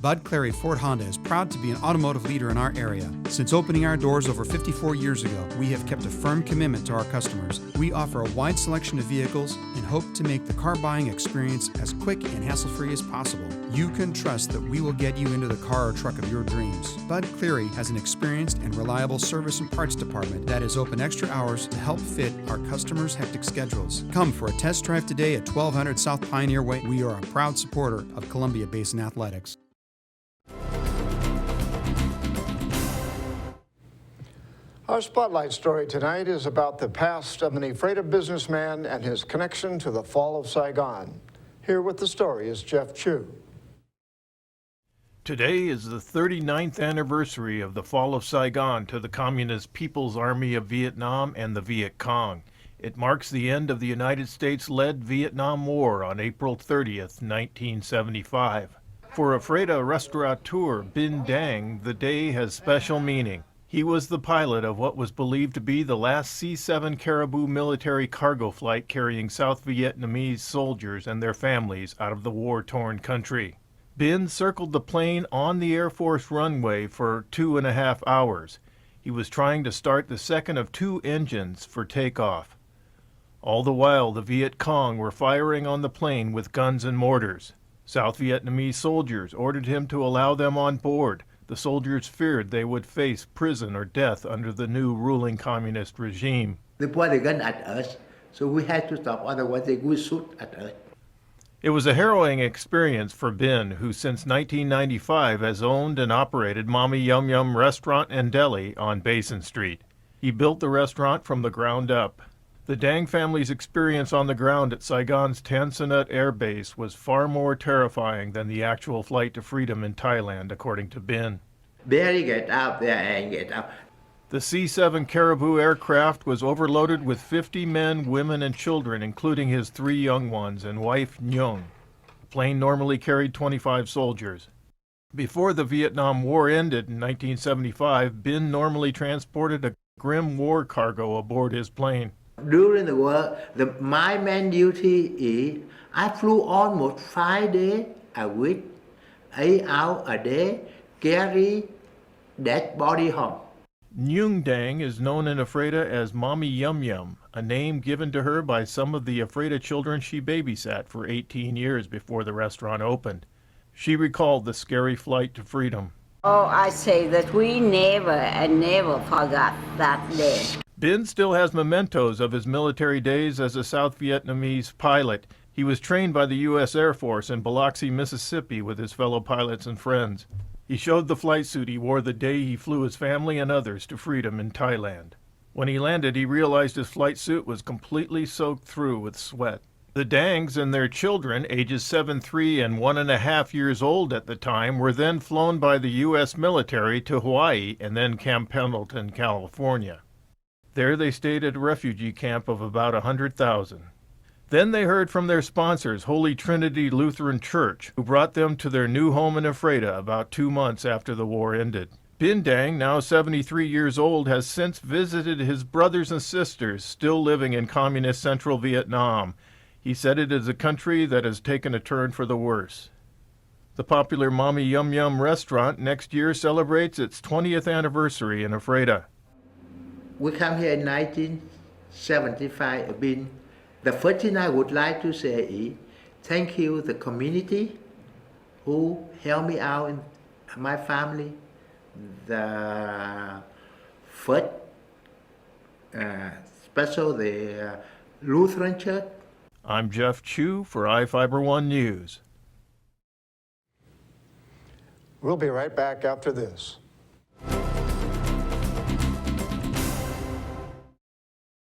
Bud Clary Ford Honda is proud to be an automotive leader in our area. Since opening our doors over 54 years ago, we have kept a firm commitment to our customers. We offer a wide selection of vehicles and hope to make the car buying experience as quick and hassle-free as possible. You can trust that we will get you into the car or truck of your dreams. Bud Clary has an experienced and reliable service and parts department that is open extra hours to help fit our customers' hectic schedules. Come for a test drive today at 1200 South Pioneer Way. We are a proud supporter of Columbia Basin Athletics. Our spotlight story tonight is about the past of an Ephrata businessman and his connection to the fall of Saigon. Here with the story is Jeff Chu. Today is the 39th anniversary of the fall of Saigon to the Communist People's Army of Vietnam and the Viet Cong. It marks the end of the United States-led Vietnam War on April 30th, 1975. For Ephrata restaurateur Bin Dang, the day has special meaning. He was the pilot of what was believed to be the last C-7 Caribou military cargo flight carrying South Vietnamese soldiers and their families out of the war-torn country. Bin circled the plane on the Air Force runway for 2.5 hours. He was trying to start the second of 2 engines for takeoff. All the while, the Viet Cong were firing on the plane with guns and mortars. South Vietnamese soldiers ordered him to allow them on board. The soldiers feared they would face prison or death under the new ruling communist regime. They point a gun at us, so we had to stop, otherwise they would shoot at us. It was a harrowing experience for Bin, who since 1995 has owned and operated Mommy Yum Yum Restaurant and Deli on Basin Street. He built the restaurant from the ground up. The Dang family's experience on the ground at Saigon's Tan Son Nhut Air Base was far more terrifying than the actual flight to freedom in Thailand, according to Bin. Barely get out there and get out. The C-7 Caribou aircraft was overloaded with 50 men, women, and children, including his 3 young ones and wife Nhung. The plane normally carried 25 soldiers. Before the Vietnam War ended in 1975, Bin normally transported a grim war cargo aboard his plane. During the war, my main duty is I flew almost 5 days a week, 8 hours a day, carry dead body home. Nhung Dang is known in Ephrata as Mommy Yum Yum, a name given to her by some of the Ephrata children she babysat for 18 years before the restaurant opened. She recalled the scary flight to freedom. Oh, I say that we never and never forgot that day. Bin still has mementos of his military days as a South Vietnamese pilot. He was trained by the U.S. Air Force in Biloxi, Mississippi with his fellow pilots and friends. He showed the flight suit he wore the day he flew his family and others to freedom in Thailand. When he landed, he realized his flight suit was completely soaked through with sweat. The Dangs and their children, ages 7, 3, and 1.5 years old at the time, were then flown by the U.S. military to Hawaii and then Camp Pendleton, California. There they stayed at a refugee camp of about 100,000. Then they heard from their sponsors, Holy Trinity Lutheran Church, who brought them to their new home in Ephrata about 2 months after the war ended. Bin Dang, now 73 years old, has since visited his brothers and sisters still living in communist central Vietnam. He said it is a country that has taken a turn for the worse. The popular Mommy Yum Yum restaurant next year celebrates its 20th anniversary in Ephrata. We come here in 1975, Bin. The first thing I would like to say is thank you the community who helped me out and my family. The first, special the Lutheran Church. I'm Jeff Chu for iFIBER 1 News. We'll be right back after this.